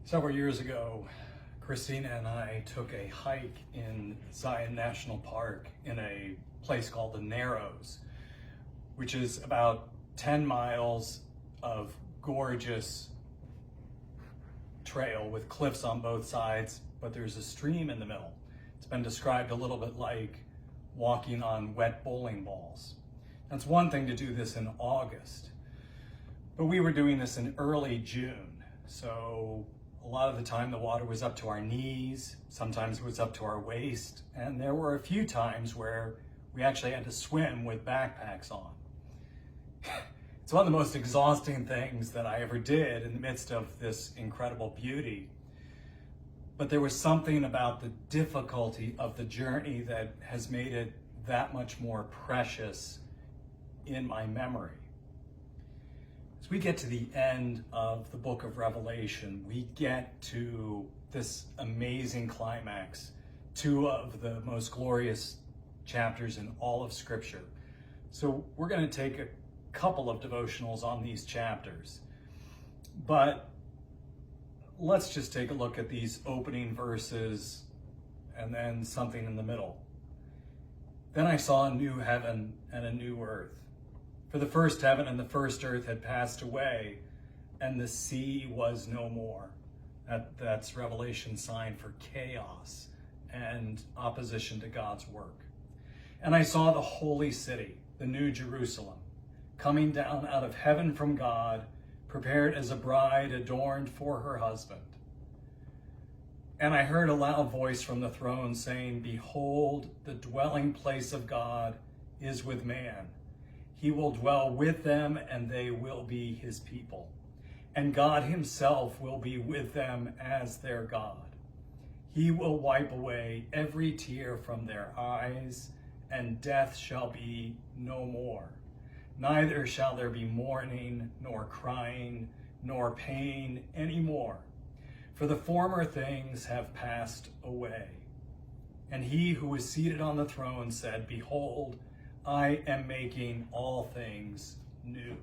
Several years ago, Christina and I took a hike in Zion National Park in a place called the Narrows, which is about 10 miles of gorgeous trail with cliffs on both sides, but there's a stream in the middle. It's been described a little bit like walking on wet bowling balls. That's one thing to do this in August, but we were doing this in early June, so a lot of the time the water was up to our knees, sometimes it was up to our waist, and there were a few times where we actually had to swim with backpacks on. It's one of the most exhausting things that I ever did in the midst of this incredible beauty. But there was something about the difficulty of the journey that has made it that much more precious in my memory. As we get to the end of the book of Revelation, we get to this amazing climax, two of the most glorious chapters in all of Scripture. So we're going to take a couple of devotionals on these chapters, but let's just take a look at these opening verses and then something in the middle. Then I saw a new heaven and a new earth. For the first heaven and the first earth had passed away, and the sea was no more. That's Revelation's sign for chaos and opposition to God's work. And I saw the holy city, the new Jerusalem, coming down out of heaven from God, prepared as a bride adorned for her husband. And I heard a loud voice from the throne saying, "Behold, the dwelling place of God is with man. He will dwell with them, and they will be his people. And God himself will be with them as their God. He will wipe away every tear from their eyes, and death shall be no more. Neither shall there be mourning, nor crying, nor pain any more, for the former things have passed away." And he who was seated on the throne said, "Behold, I am making all things new."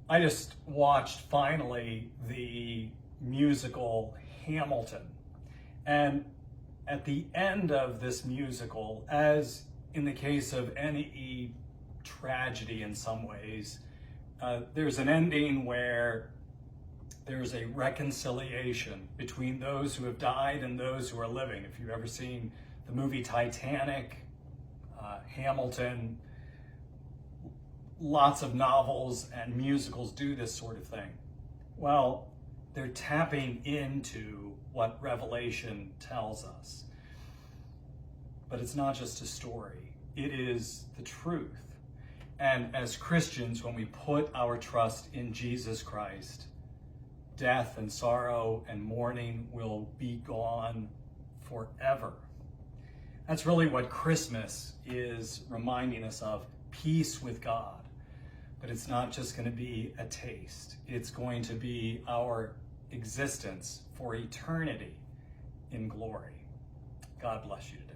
I just watched finally the musical Hamilton. And at the end of this musical, as in the case of any tragedy in some ways, there's an ending where there's a reconciliation between those who have died and those who are living. If you've ever seen the movie Titanic, Hamilton, lots of novels and musicals do this sort of thing. Well, they're tapping into what Revelation tells us. But it's not just a story, it is the truth. And as Christians, when we put our trust in Jesus Christ, death and sorrow and mourning will be gone forever. That's really what Christmas is reminding us of, peace with God. But it's not just going to be a taste. It's going to be our existence for eternity in glory. God bless you today.